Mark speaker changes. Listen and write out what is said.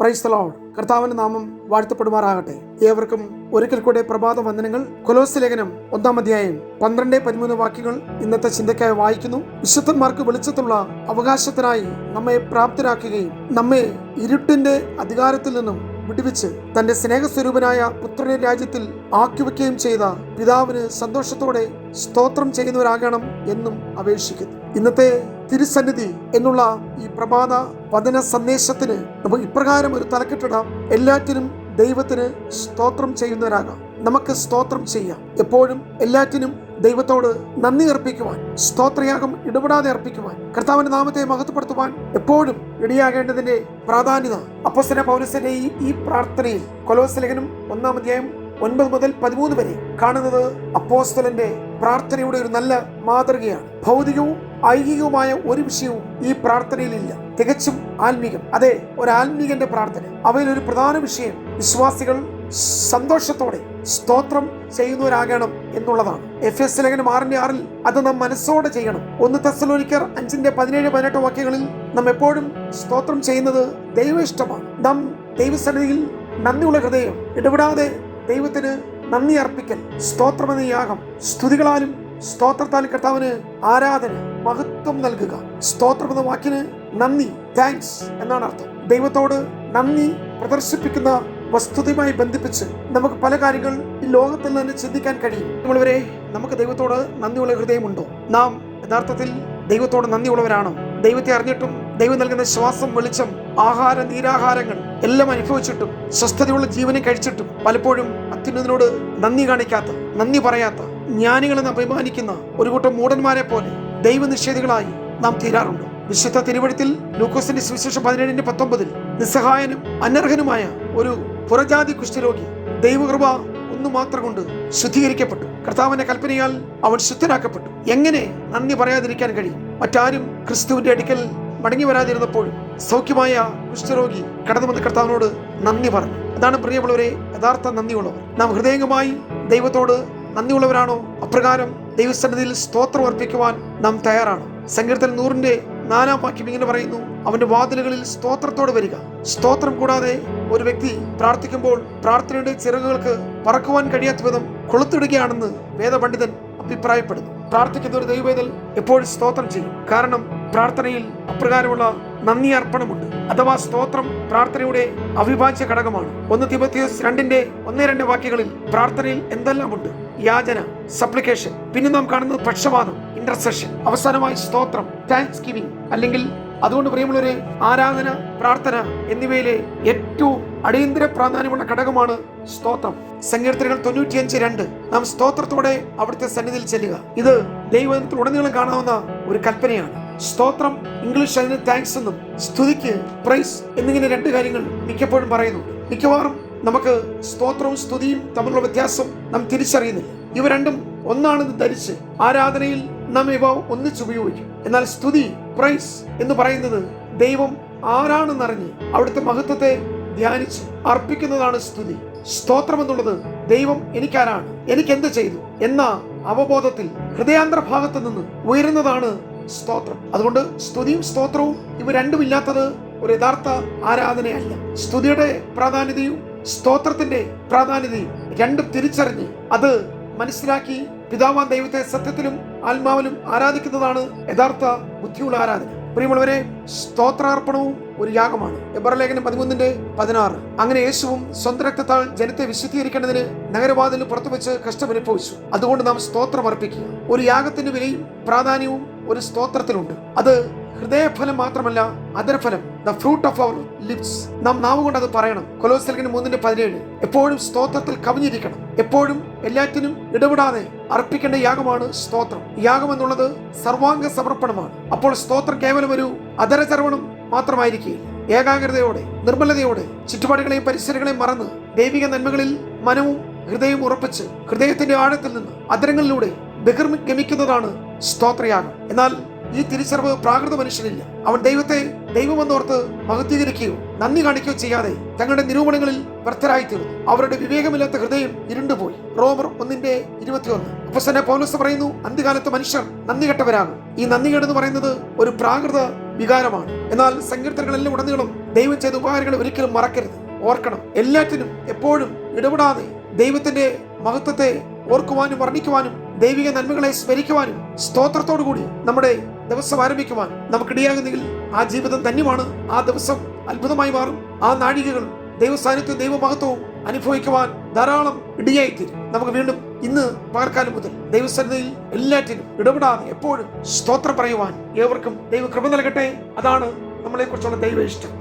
Speaker 1: Praise the Lord. കർത്താവിന്റെ നാമം വാഴ്ത്തപ്പെടുമാറാകട്ടെ. ഏവർക്കും ഒരിക്കൽ കൂടെ പ്രഭാത വന്ദനങ്ങൾ. കൊലോസ്യ ലേഖനം 1-ാം അധ്യായം 12-13 വാക്യങ്ങൾ ഇന്നത്തെ ചിന്തയ്ക്കായി വായിക്കുന്നു. വിശുദ്ധന്മാർക്ക് വെളിച്ചത്തുള്ള അവകാശത്തിനായി നമ്മെ പ്രാപ്തരാക്കുകയും നമ്മെ ഇരുട്ടിന്റെ അധികാരത്തിൽ നിന്നും വിടുവിച്ച് തന്റെ സ്നേഹസ്വരൂപനായ പുത്രനെ രാജ്യത്തിൽ ആക്കിവെക്കുകയും ചെയ്ത പിതാവിന് സന്തോഷത്തോടെ സ്തോത്രം ചെയ്യുന്നവരാകണം എന്നും അപേക്ഷിക്കുന്നു. ഇന്നത്തെ തിരുസന്നിധി എന്നുള്ള ഈ പ്രഭാത വചന സന്ദേശത്തിന് നമുക്ക് ഇപ്രകാരം ഒരു തലക്കെട്ടിടാം: എല്ലാറ്റിനും ദൈവത്തിന് സ്തോത്രം ചെയ്യുന്നവരാകാം. നമുക്ക് സ്തോത്രം ചെയ്യാം. എപ്പോഴും എല്ലാറ്റിനും ദൈവത്തോട് നന്ദി അർപ്പിക്കുവാൻ, സ്തോത്രയാഗം ഇടപെടാതെ അർപ്പിക്കുവാൻ, കർത്താവിന്റെ നാമത്തെ മഹത്വപ്പെടുത്തുവാൻ എപ്പോഴും ഇടയാകേണ്ടതിന്റെ പ്രാധാന്യത അപ്പോസ്തലനായ പൗലോസിന്റെ ഈ പ്രാർത്ഥനയിൽ കൊലോസ്യ ലേഖനം 1-ാം അധ്യായം 9 മുതൽ 13 വരെ കാണുന്നത് അപ്പോസ്തലന്റെ പ്രാർത്ഥനയുടെ ഒരു നല്ല മാതൃകയാണ്. ഭൗതികവും ഐഹികവുമായ ഒരു വിഷയവും ഈ പ്രാർത്ഥനയിലില്ല. തികച്ചും ആത്മീകം. അതെ, ഒരു ആത്മീകന്റെ പ്രാർത്ഥന. അവയിൽ ഒരു പ്രധാന വിഷയം വിശ്വാസികൾ സന്തോഷത്തോടെ സ്തോത്രം ചെയ്യുന്നവരാകണം എന്നുള്ളതാണ്. എഫെസ്യ ലേഖനം 6:6 അത് നാം മനസ്സോടെ ചെയ്യണം. 1 തെസ്സലോനിക്കർ 5:17-18 വാക്യങ്ങളിൽ നാം എപ്പോഴും സ്തോത്രം ചെയ്യുന്നത് ദൈവ ഇഷ്ടമാണ്. നാം ദൈവസന്നിധിയിൽ നന്ദിയുള്ള ഹൃദയം, ഇടപെടാതെ ദൈവത്തിന് നന്ദി അർപ്പിക്കൽ, സ്തോത്രമെന്ന യാഗം, സ്തുതികളാലും സ്തോത്രത്താലും കർത്താവിന് ആരാധന, മഹത്വം നൽകുക. സ്തോത്രം എന്ന വാക്കിന് നന്ദി, താങ്ക്സ് എന്നാണ് അർത്ഥം. ദൈവത്തോട് നന്ദി പ്രദർശിപ്പിക്കുന്ന വസ്തുതയുമായി ബന്ധിപ്പിച്ച് നമുക്ക് പല കാര്യങ്ങൾ ഈ ലോകത്തിൽ തന്നെ ചിന്തിക്കാൻ കഴിയും. നമ്മളിവരെ നമുക്ക് ദൈവത്തോട് നന്ദിയുള്ള ഹൃദയമുണ്ടോ? നാം യഥാർത്ഥത്തിൽ ദൈവത്തോട് നന്ദിയുള്ളവരാണോ? ദൈവത്തെ അറിഞ്ഞിട്ടും ദൈവം നൽകുന്ന ശ്വാസം, വെളിച്ചം, ആഹാര നീരാഹാരങ്ങൾ എല്ലാം അനുഭവിച്ചിട്ടും സ്വസ്ഥതയുള്ള ജീവനെ കഴിച്ചിട്ടും പലപ്പോഴും അത്യുന്നതനോട് നന്ദി കാണിക്കാത്ത, നന്ദി പറയാത്ത, ജ്ഞാനികളെന്ന് അഭിമാനിക്കുന്ന ഒരു കൂട്ടം മൂഢന്മാരെ പോലെ ദൈവനിഷേധികളായി നാം തീരാറുണ്ട്. വിശുദ്ധ തിരുവഴുത്തിൽ ലൂക്കോസിന്റെ സുവിശേഷം 17:19 നിസ്സഹായനും അനർഹനുമായ ഒരു പുറജാതി കുഷ്ഠരോഗി ദൈവകൃപ ഒന്നു മാത്രം കൊണ്ട് ശുദ്ധീകരിക്കപ്പെട്ടു. കർത്താവിന്റെ കൽപ്പനയാൽ അവൻ ശുദ്ധനാക്കപ്പെട്ടു. എങ്ങനെ നന്ദി പറയാതിരിക്കാൻ കഴിയും? മറ്റാരും ക്രിസ്തുവിന്റെ അടുക്കൽ മടങ്ങി വരാതിരുന്നപ്പോഴും സൗഖ്യമായ കുഷ്ഠരോഗി കടന്നു വന്ന് കർത്താവിനോട് നന്ദി പറഞ്ഞു. അതാണ് പ്രിയമുള്ളവരെ യഥാർത്ഥ നന്ദിയുള്ളവർ. നാം ഹൃദയംഗമായി ദൈവത്തോട് നന്ദിയുള്ളവരാണോ? അപ്രകാരം ദൈവസന്നിധിയിൽ സ്തോത്രം അർപ്പിക്കുവാൻ നാം തയ്യാറാണ്. സങ്കീർത്തനം 100-4 വാക്യം ഇങ്ങനെ പറയുന്നു: അവന്റെ വാതിലുകളിൽ സ്തോത്രത്തോടെ വരിക. സ്തോത്രം കൂടാതെ ഒരു വ്യക്തി പ്രാർത്ഥിക്കുമ്പോൾ പ്രാർത്ഥനയുടെ ചിറകുകൾക്ക് പറക്കുവാൻ കഴിയാത്ത വിധം കൊളുത്തിടുകയാണെന്ന് വേദപണ്ഡിതൻ അഭിപ്രായപ്പെടുന്നു. പ്രാർത്ഥിക്കുന്ന ഒരു ദൈവവേദൽ എപ്പോഴും സ്തോത്രം ചെയ്യും. കാരണം പ്രാർത്ഥനയിൽ അപ്രകാരമുള്ള നന്ദി അർപ്പണമുണ്ട്. അഥവാ സ്തോത്രം പ്രാർത്ഥനയുടെ അവിഭാജ്യ ഘടകമാണ്. 1 തിമോഥെയോസ് 2:1-2 വാക്യങ്ങളിൽ പ്രാർത്ഥനയിൽ എന്തെല്ലാമുണ്ട്? യാചന, സപ്ലിക്കേഷൻ. പിന്നെ നാം കാണുന്നത് പക്ഷപാതം, ഇന്റർസെഷൻ. അവസാനമായി സ്തോത്രം, താങ്ക്സ് ഗിവിംഗ്. അല്ലെങ്കിൽ അതുകൊണ്ട് പ്രിയമുള്ളവരെ, ആരാധന, പ്രാർത്ഥന എന്നിവയിലെ ഏറ്റവും അടിയന്തര പ്രാധാന്യമുള്ള ഘടകമാണ് സ്തോത്രം. സങ്കീർത്തനങ്ങൾ 95:2 നാം സ്തോത്രത്തോടെ അവിടുത്തെ സന്നിധിയിൽ ചെല്ലുക. ഇത് ദൈവത്തിൽ ഉടനീളം കാണാവുന്ന ഒരു കൽപ്പനയാണ്. സ്തോത്രം, ഇംഗ്ലീഷ് അതിന് താങ്ക്സ് എന്നും സ്തുതിക്ക് പ്രൈസ് എന്നിങ്ങനെ 2 കാര്യങ്ങൾ മിക്കപ്പോഴും പറയുന്നുണ്ട്. മിക്കവാറും നമുക്ക് സ്തോത്രവും സ്തുതിയും തമ്മിലുള്ള വ്യത്യാസം നാം തിരിച്ചറിയുന്നില്ല. ഇവ രണ്ടും ഒന്നാണെന്ന് ധരിച്ച് ആരാധനയിൽ നാം ഇവ ഒന്നിച്ചുപയോഗിക്കും. എന്നാൽ സ്തുതി, പ്രൈസ് എന്ന് പറയുന്നത് ദൈവം ആരാണെന്നറിഞ്ഞ് അവിടുത്തെ മഹത്വത്തെ ധ്യാനിച്ച് അർപ്പിക്കുന്നതാണ് സ്തുതി. സ്തോത്രം എന്നുള്ളത് ദൈവം എനിക്കാരാണ്, എനിക്കെന്ത് ചെയ്തു എന്ന അവബോധത്തിൽ ഹൃദയാന്തരഭാഗത്ത് നിന്ന് ഉയരുന്നതാണ് സ്തോത്രം. അതുകൊണ്ട് സ്തുതിയും സ്തോത്രവും ഇവ രണ്ടും ഇല്ലാത്തത് ഒരു യഥാർത്ഥ ആരാധനയല്ല. സ്തുതിയുടെ പ്രാധാന്യതയും സ്തോത്രത്തിന്റെ പ്രാധാന്യതയും രണ്ടും തിരിച്ചറിഞ്ഞ് അത് മനസ്സിലാക്കി പിതാവാൻ ദൈവത്തെ സത്യത്തിലും ആത്മാവിലും ആരാധിക്കുന്നതാണ് യഥാർത്ഥ ബുദ്ധിയുള്ള ആരാധന. പ്രിയമുള്ളവരെ, സ്തോത്രാർപ്പണവും ഒരു യാഗമാണ്. എബ്രായ ലേഖനം 13:16 അങ്ങനെ യേശുവും സ്വന്തം രക്തത്താൽ ജനത്തെ വിശുദ്ധീകരിക്കേണ്ടതിന് നഗരവാതിലിന് പുറത്തു വെച്ച് കഷ്ടമനുഭവിച്ചു. അതുകൊണ്ട് നാം സ്തോത്രം അർപ്പിക്കുക. ഒരു യാഗത്തിന്റെ വിലയും പ്രാധാന്യവും ഒരു സ്തോത്രത്തിലുണ്ട്. അത് ഹൃദയഫലം മാത്രമല്ല, അധരഫലം, the fruit of our lips. നാം നാവുകൊണ്ട് അത് പറയണം. കൊലോസ്യ ലേഖനം 3:17 എപ്പോഴും സ്തോത്രത്തിൽ കവിഞ്ഞിരിക്കണം. എപ്പോഴും എല്ലാറ്റിനും ഇടപെടാതെ അർപ്പിക്കേണ്ട യാഗമാണ് സ്തോത്രം. യാഗം എന്നുള്ളത് സർവാംഗ സമർപ്പണമാണ്. അപ്പോൾ സ്തോത്രം കേവലം ഒരു അധരചർവണം മാത്രമായിരിക്കുകയില്ല. ഏകാഗ്രതയോടെ, നിർമ്മലതയോടെ, ചുറ്റുപാടുകളെയും പരിസരങ്ങളെയും മറന്ന് ദൈവിക നന്മകളിൽ മനവും ഹൃദയവും ഉറപ്പിച്ച് ഹൃദയത്തിന്റെ ആഴത്തിൽ നിന്ന് അധരങ്ങളിലൂടെ ബഹിർഗമിക്കുന്നതാണ് സ്തോത്രയാഗം. എന്നാൽ ഈ തിരിച്ചറിവ് പ്രാകൃത മനുഷ്യനില്ല. അവൻ ദൈവത്തെ ദൈവമെന്നോർത്ത് മഹത്വീകരിക്കുകയോ നന്ദി കാണിക്കുകയോ ചെയ്യാതെ തങ്ങളുടെ നിരൂപണങ്ങളിൽ വ്യർത്ഥരായിത്തീർന്നു. അവരുടെ വിവേകമില്ലാത്ത ഹൃദയം ഇരുണ്ടുപോയി. റോമർ 1:21. അപ്പോസ്തലനായ പൗലോസ് പറയുന്നു, അന്ത്യകാലത്ത് മനുഷ്യർ നന്ദി കെട്ടവരാകും. ഈ നന്ദി കേടെന്ന് പറയുന്നത് ഒരു പ്രാകൃത വികാരമാണ്. എന്നാൽ സങ്കീർത്തനങ്ങളെല്ലാം ഉടനീളം ദൈവം ചെയ്ത ഉപകാരങ്ങൾ ഒരിക്കലും മറക്കരുത്. ഓർക്കണം, എല്ലാറ്റിനും എപ്പോഴും ഇടപെടാതെ ദൈവത്തിന്റെ മഹത്വത്തെ ഓർക്കുവാനും വർണ്ണിക്കുവാനും ദൈവിക നന്മകളെ സ്മരിക്കുവാനും സ്തോത്രത്തോടു കൂടി നമ്മുടെ ദിവസം ആരംഭിക്കുവാൻ നമുക്കിടയാകുന്നെങ്കിൽ ആ ജീവിതം ധന്യമാണ്. ആ ദിവസം അത്ഭുതമായി മാറും. ആ നാഴികകൾ ദൈവ സാന്നിധ്യവും ദൈവമഹത്വവും അനുഭവിക്കുവാൻ ധാരാളം ഇടയായിത്തീരും. നമുക്ക് വീണ്ടും ഇന്ന് പകർക്കാലം മുതൽ ദൈവസന്നിധിയിൽ എല്ലാറ്റിനും ഇടപെടാതെ എപ്പോഴും സ്തോത്രം പറയുവാൻ ഏവർക്കും ദൈവ കൃപ നൽകട്ടെ. അതാണ് നമ്മളെക്കുറിച്ചുള്ള ദൈവ ഇഷ്ടം.